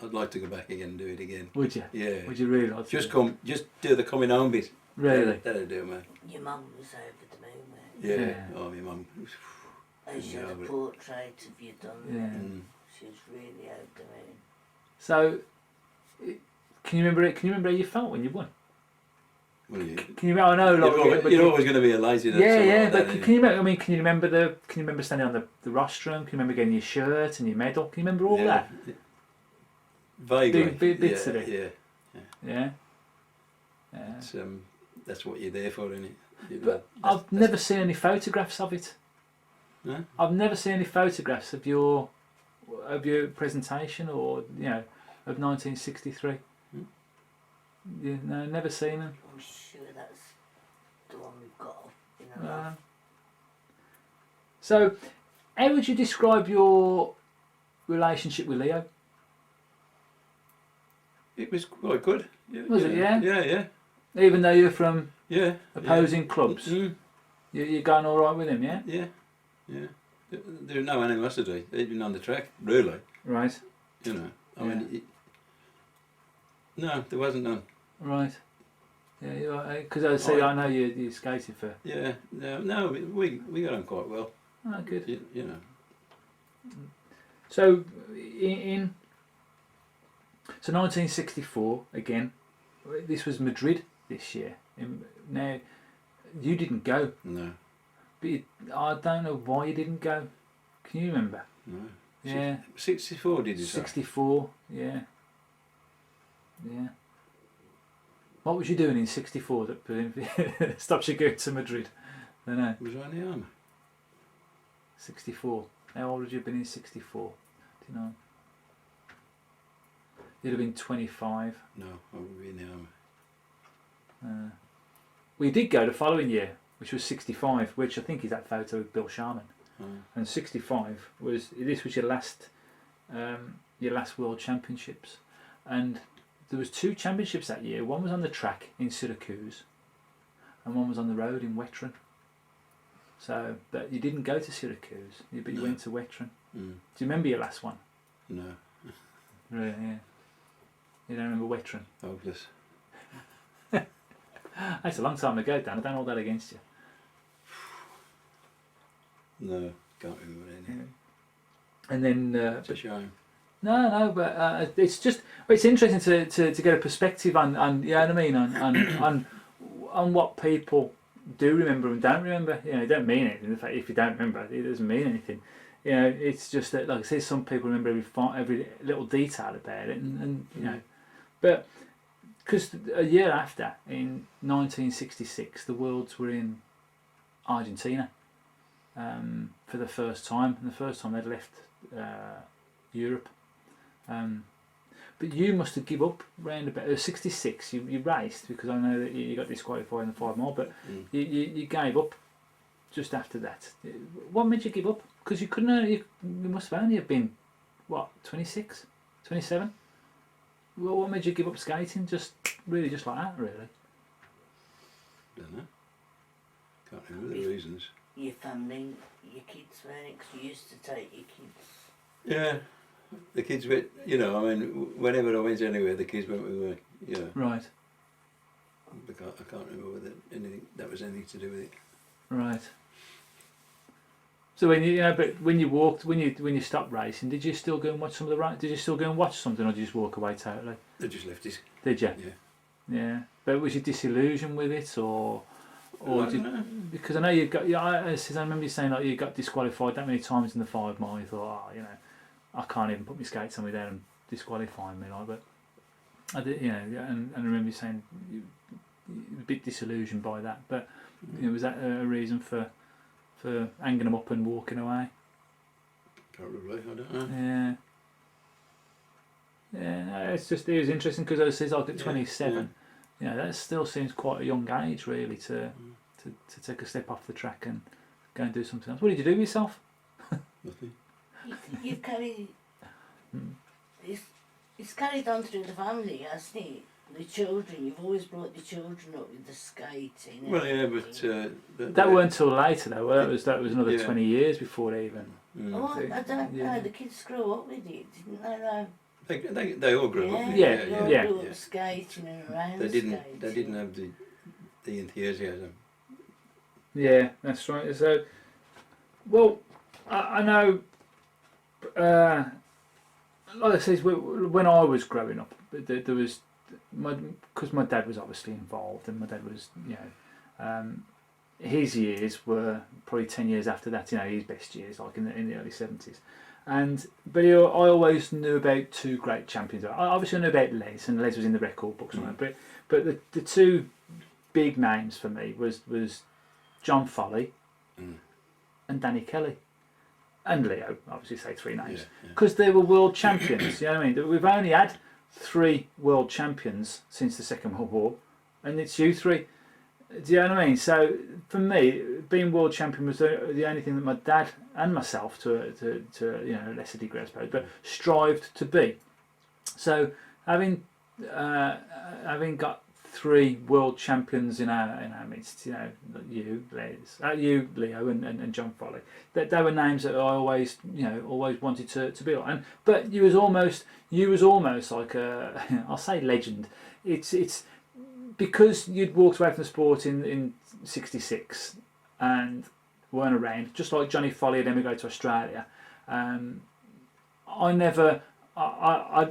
I'd like to go back again and do it again. Would you? Yeah. Would you really like to? Just do the coming home bit. Really? That'd do, man. Your mum was over the moon, weren't you? Yeah. Oh, my mum. She had a portrait of you done. Yeah. She was really over the moon. So, can you remember how you felt when you won? Well, Can you? I know, you're always going to be elated. Yeah, like but that, can you? I mean, can you remember Can you remember standing on the rostrum? Can you remember getting your shirt and your medal? Can you remember all that? Vaguely. Bits of it. Yeah. Yeah. It's, that's what you're there for, isn't it? But I've never seen any photographs of it. No? I've never seen any photographs of your presentation or of 1963. Yeah, no, never seen them. I'm sure that's the one we've got in our life. So, how would you describe your relationship with Leo? It was quite good. Was it? Yeah. Yeah. Even though you're from Yeah. opposing clubs, you're going all right with him, yeah. Yeah. There was no animosity, even on the track, really. Right. I mean, no, there wasn't none. Right. Yeah, because I say I know you skated for. Yeah. No, we got on quite well. Oh, good. You know. So, so 1964 again. This was Madrid this year. Now, you didn't go. No. But I don't know why you didn't go. Can you remember? No. Yeah. 64, did you say? 64. Yeah. Yeah. What was you doing in 64 that stops you going to Madrid? I don't know. Was I in the army? 64. How old would you have been in 64? Do you know? You'd have been 25. No, I wouldn't be in the army. We did go the following year, which was 65, which I think is that photo of Bill Sharman. And 65 was your last World Championships, and there was 2 championships that year. One was on the track in Syracuse, and one was on the road in Wetron. So, but you didn't go to Syracuse, but you went to Wetron. Do you remember your last one? No. Really? Yeah. You don't remember Wetron? Hopeless. That's a long time ago, Dan. I don't hold that against you. No, can't remember anything. And then It's a shame. No, but it's just it's interesting to get a perspective on you know what I mean on what people do remember and don't remember. It don't mean anything. In fact, if you don't remember, it doesn't mean anything. It's just that, like I say, some people remember every little detail about it, and but because a year after, in 1966, the Worlds were in Argentina for the first time, and the first time they'd left Europe. But you must have given up round about 66. You raced because I know that you got disqualified in the 5 mile, but you gave up just after that. What made you give up? Because you couldn't. You must have only have been what 26, 27. Well, what made you give up skating? Just like that, really. Don't know. Can't remember the reasons. Your family, your kids, weren't it? 'Cause you used to take your kids. Yeah. The kids went, I mean, whenever I went anywhere, the kids went with me, Right. I can't remember whether that was anything to do with it. Right. So when when you walked, when you stopped racing, did you still go and watch some of the race? Did you still go and watch something, or did you just walk away totally? They just left it. Did you? Yeah. Yeah. But was you disillusioned with it, or I don't know. because I know you got I remember you saying like you got disqualified that many times in the 5 mile. You thought, I can't even put my skates on without them disqualifying me, like. But I did, and I remember you saying you were a bit disillusioned by that. But was that a reason for hanging them up and walking away? Probably, I don't know. Yeah. It was interesting because I was like at 27. That still seems quite a young age, really, to take a step off the track and go and do something else. What did you do with yourself? Nothing. You've carried. It's carried on through the family, hasn't it? The children, you've always brought the children up with the skating. Well, yeah, but That weren't until later, though. That was another 20 years before even. Oh, I don't know. The kids grew up with it, didn't they? They all grew up. They all grew up skating and around. They didn't have the enthusiasm. Yeah, that's right. So, well, I know. Like I said, when I was growing up, there was because my dad was obviously involved, and my dad was, his years were probably 10 years after that, his best years, like in the early 70s. But I always knew about two great champions. I obviously knew about Les, and Les was in the record books, but the two big names for me was John Foley and Danny Kelly. And Leo, obviously say three names. Because they were world champions, you know what I mean? We've only had 3 world champions since the Second World War, and it's you three. Do you know what I mean? So for me, being world champion was the only thing that my dad and myself, to a lesser degree, I suppose, but strived to be. So having got 3 world champions in our midst, you, Les, you, Leo, and John Foley. They were names that I always wanted to be like. But you was almost like a, I'll say legend. It's because you'd walked away from the sport in '66 and weren't around, just like Johnny Foley had emigrated to Australia.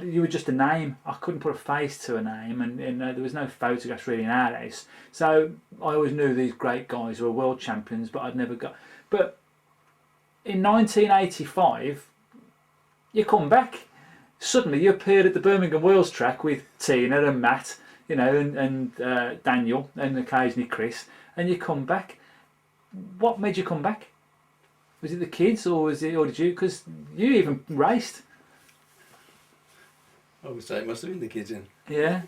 You were just a name. I couldn't put a face to a name, and there was no photographs really in our house. So I always knew these great guys who were world champions, but I'd never got. But in 1985, you come back. Suddenly, you appeared at the Birmingham Wheels track with Tina and Matt, and Daniel, and occasionally Chris, and you come back. What made you come back? Was it the kids, or did you? Because you even raced. I would say it must have been the kids in. Yeah.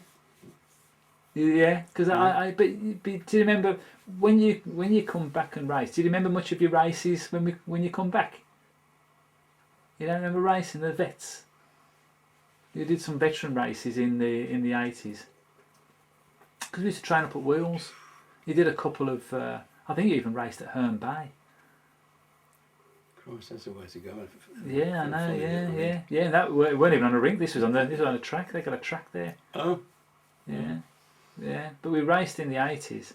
Because but do you remember when you come back and race? Do you remember much of your races when you come back? You don't remember racing the vets? You did some veteran races in the 80s. Because we used to train up at Wheels. You did a couple of. I think you even raced at Herne Bay. Christ, that's a way to go. Yeah, I know. Yeah. That we weren't even on a rink. This was on a track. They got a track there. Oh. Yeah. But we raced in the 80s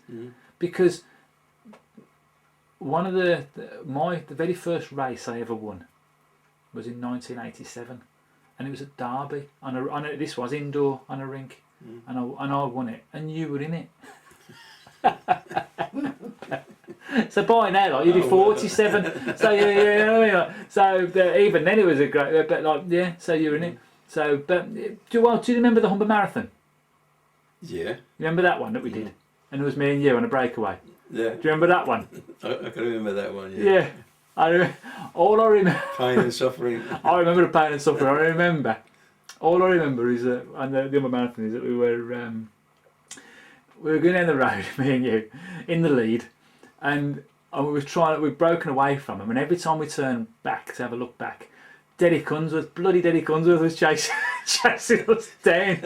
because one of the very first race I ever won was in 1987, and it was at Derby this was indoor on a rink, and I won it, and you were in it. So by now, you'd be 47. So so even then it was a great. But so you're in it. So but do you remember the Humber Marathon? Yeah. You remember that one that we did, and it was me and you on a breakaway. Yeah. Do you remember that one? I can remember that one. Yeah. All I remember. Pain and suffering. I remember the pain and suffering. All I remember is that on the Humber Marathon is that we were going down the road, me and you, in the lead, and we'd broken away from them, and every time we turned back to have a look back, bloody Deddy Cunsworth was chasing us down.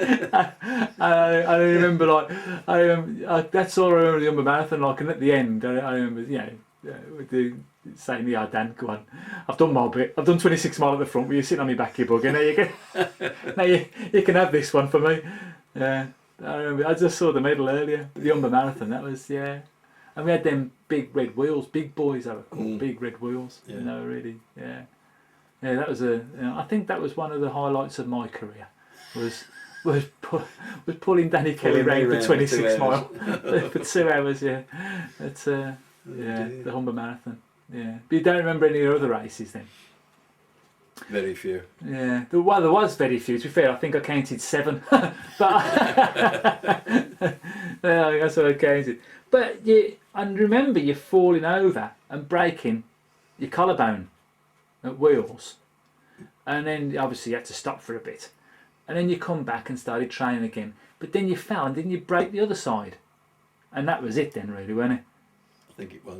I remember that's all I remember of the Humber Marathon, and at the end I remember, saying, yeah, Dan, go on. I've done my bit. I've done 26 miles at the front, but you're sitting on my back, you bugger. Now you can have this one for me. Yeah. I remember, I just saw the medal earlier, the Humber Marathon, that was, and we had them big red wheels, big boys they were called, big red wheels, really, that was I think that was one of the highlights of my career, was pulling Danny Kelly round for 26 miles, for 2 hours, the Humber Marathon, But you don't remember any other races then? Very few. Yeah, there was very few. To be fair, I think I counted 7. But that's what I counted. But and remember you falling over and breaking your collarbone at Wheels, and then obviously you had to stop for a bit, and then you come back and started training again. But then you fell and didn't you break the other side? And that was it then, really, wasn't it? I think it was.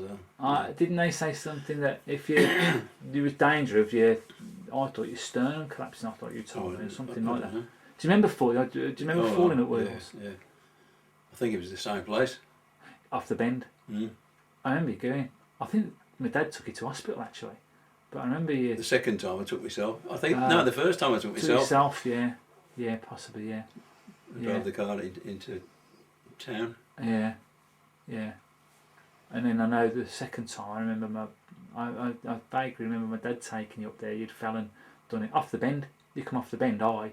Didn't they say something that if there was danger of I thought your sternum collapsing. I thought you told me or something like that. Do you remember falling? Do you remember falling at Wheels? Yeah. I think it was the same place. Off the bend. I remember you going. I think my dad took you to hospital actually, but I remember you. The second time I took myself. I think the first time I took myself. Yeah, possibly, yeah. I drove the car into town. Yeah. And then I know the second time I remember I vaguely remember my dad taking you up there. You'd fell and done it off the bend. You come off the bend high,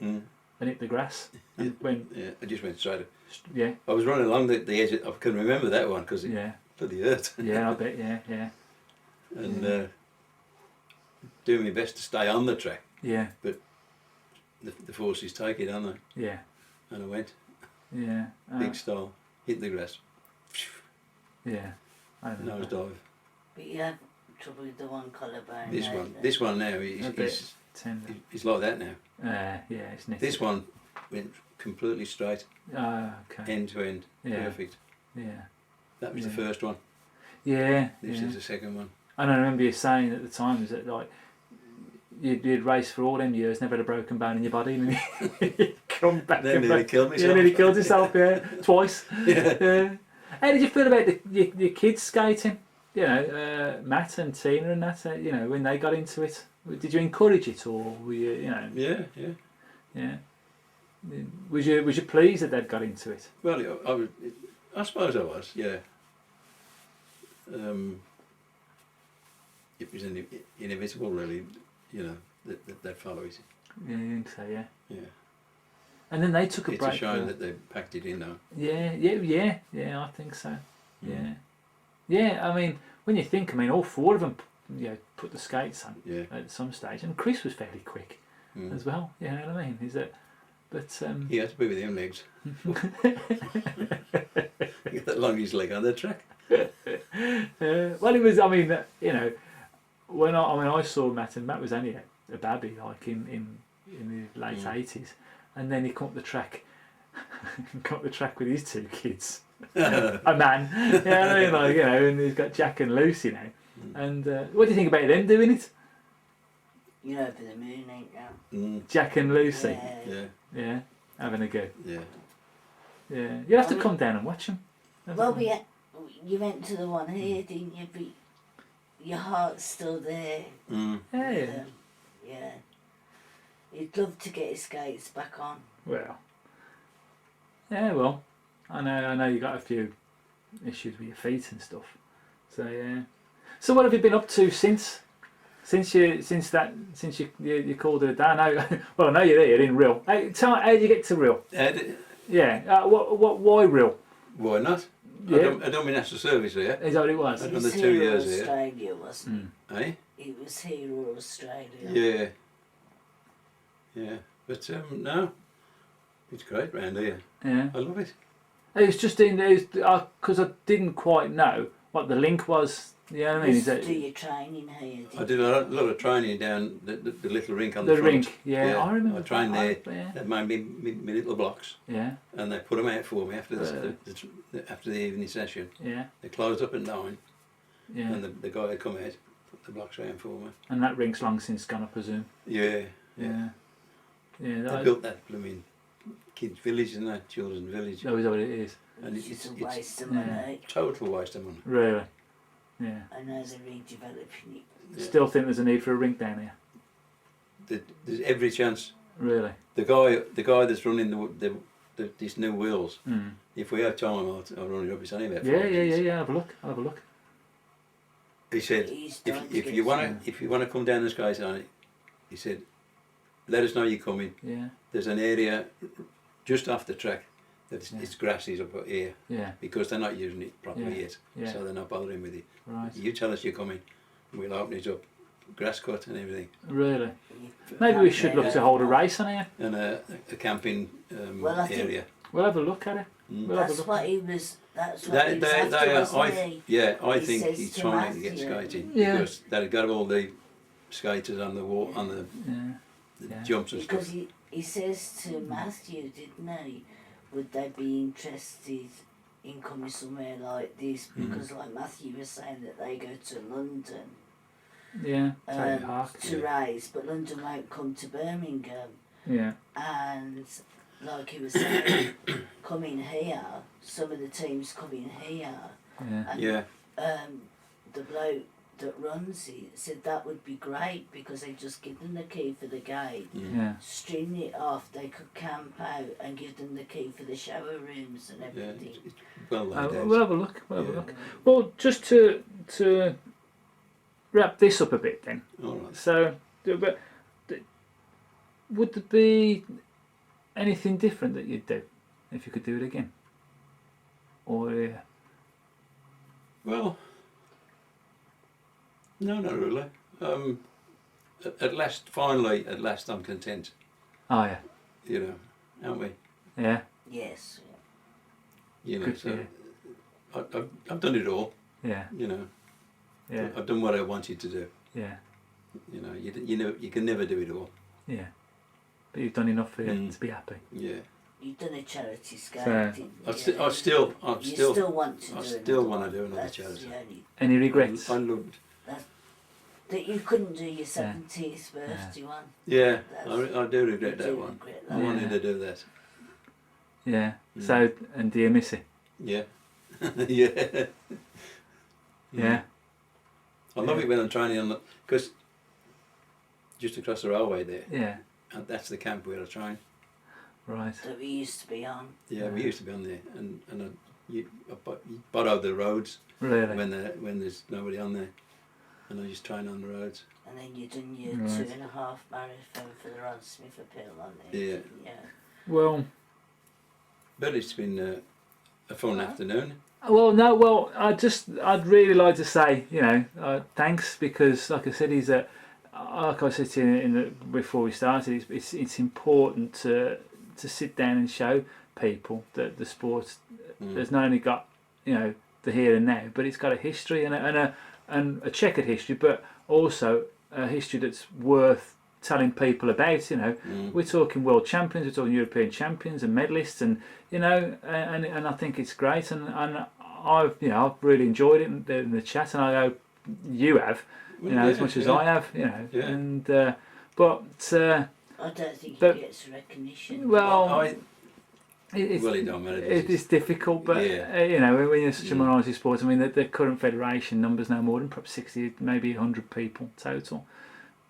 and hit the grass. And went, Yeah, I just went straight. yeah, I was running along the edge. I can remember that one because it yeah, bloody hurt. yeah. I bet, yeah, And doing my best to stay on the track. yeah, The forces take it, don't they? yeah, And I went yeah. big style, hit the grass, Yeah. I don't know. nose dive. But you had trouble with the one collarbone. This one now, A bit he's tender. like that now. Yeah, it's knitted. This one went completely straight, Okay. end to end, Yeah. perfect. Yeah. That was Yeah. the first one. Yeah. This yeah. is the second one. And I remember you saying at the time is that like you'd raced for all them years, never had a broken bone in your body, and then you come back. Then and nearly back. killed myself. Yeah, nearly killed yourself. Yeah, twice. Yeah. Yeah. How did you feel about your kids skating? You know, Matt and Tina and that. You know, when they got into it, did you encourage it, or were you, you know? Yeah. Yeah. Was you pleased that they'd got into it? Well, I suppose I was. Yeah. It was inevitable, really. You know, that they'd follow it. Yeah, you think so, yeah. Yeah. And then they took a It's break. a shame that they packed it in now. Yeah, I think so. Yeah. I mean, when you think, I mean, all four of them, put the skates on Yeah. at some stage, and Chris was fairly quick as well. You know what I mean? Is that? But He had to be with him legs. He got the longest leg on the track. well, it was. I mean, when I saw Matt, and Matt was only a babby, like in the late '80s, and then he come up the track, with his two kids, a man, and he's got Jack and Lucy now. And what do you think about them doing it? You're over the moon, ain't you? Jack and Lucy, Yeah. having a go. Yeah. Yeah, you'll have to come down and watch them. Well, you went to the one here, didn't you? But your heart's still there. Yeah. Yeah. You'd love to get his skates back on. Well, yeah. Well, I know you got a few issues with your feet and stuff. So yeah. So what have you been up to since you called it a day? I know. Well, I know you're here in Rhyl. Hey, how did you get to Rhyl? Yeah. Why Rhyl? Why not? Yeah. I don't mean national service here. Is that what it was? I've It done was the 2 here or years here. Australia, wasn't Eh? it? It was here or Australia. Yeah. Yeah. But no, it's great round here. Yeah. I love it. It was just because I didn't quite know what the link was. You know what I mean? Is that Do your training here? I did a lot of training down the little rink on the the front. rink? Yeah, I remember. I trained there. Yeah. They made me little blocks, Yeah. and they put them out for me after the evening session. Yeah. They closed up at 9, Yeah. and the guy had come out, put the blocks around for me. And that rink's long since gone, I presume. Yeah. Yeah. Yeah. They built that blooming kids' village and that children's village, That was what it is. and It's a it's waste of yeah. money. total waste of money. Really. Yeah. I know they're redeveloping it. Yeah. Still think there's a need for a rink down here. There's every chance. Really. The guy that's running these new wheels. Mm. If we have time, I'll run it up. It's only about 5 Yeah. minutes. Have a look. He said, He's dying to if get you some. want to come down the skate on it, he said, let us know you're coming. Yeah. There's an area just off the track that's it's grassy up here Yeah. because they're not using it properly yet, Yeah. so they're not bothering with it. Right. You tell us you're coming, we'll open it up, grass cut and everything, Really. Maybe we should look to hold a race on here. and a camping Well, I think- area. We'll have a look at it. We'll have a That's look. what he was. That's what They, he was they, after, they are, wasn't he? I He think says he's to trying to get Matthew. skating Yeah. because they've got all the skaters on the wall, on the Yeah. Yeah. jumps and Because stuff. he says to Matthew, didn't he? Would they be interested in coming somewhere like this? Because like Matthew was saying that they go to London Yeah. Take Park. to race, but London won't come to Birmingham. Yeah. And like he was saying, coming here, some of the teams coming here, Yeah. and Yeah, the bloke that runs it said that would be great because they just give them the key for the gate, Yeah. string it off, they could camp out and give them the key for the shower rooms and yeah, everything. it's well laid out. We'll have a look. We'll have a Yeah. look. Well, just to wrap this up a bit then. All right. So, but would there be anything different that you'd do if you could do it again? Or Well, no, not really. At last, I'm content. oh yeah, You know, aren't we? yeah, Yes. You know, good for so you. I've done it all. Yeah, You know, yeah, I've done what I wanted to do. yeah, You know, you can never do it all. yeah. But you've done enough for you Mm. to be happy. Yeah. You've done a charity skate, So, didn't I you? still You still want to I do still another wanna one. do another That's charity. the only- Any regrets? I loved. that you couldn't do your 70th birthday one. Yeah, That's- I do regret you that do one. regret I that. wanted Yeah. to do that. Yeah. Mm. So, and do you miss it? Yeah. Yeah. Yeah. I love it when I'm training on the, because just across the railway there, Yeah. and that's the camp where I train. Right. That we used to be on. Yeah, we Yeah. used to be on there, and you borrowed the roads Really? when there's nobody on there, and I just train on the roads. And then you done your Right. 2.5 marathon for the Ron Smith appeal on there. Yeah. didn't you? Well, But it's been a fun afternoon. I'd really like to say, thanks, because like I said, like I said to you before we started, it's important to sit down and show people that the sport has not only got, the here and now, but it's got a history and a checkered history, but also a history that's worth telling people about. We're talking world champions, we're talking European champions and medalists, and and I think it's great, and I've really enjoyed it in the chat, and I hope you have, as much as I have, Yeah. and but I don't think But- it gets recognition. well, It don't matter. it's difficult, but Yeah. when you're such a minority sport, I mean, the current federation numbers no more than perhaps 60, maybe 100 people total.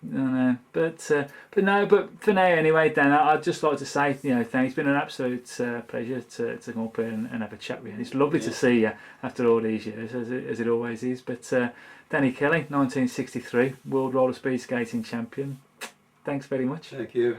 But for now anyway, Dan, I'd just like to say, thanks. It's been an absolute pleasure to come up here and have a chat with you. It's lovely to see you after all these years, as it always is. But Danny Kelly, 1963, World Roller Speed Skating Champion. Thanks very much. Thank you.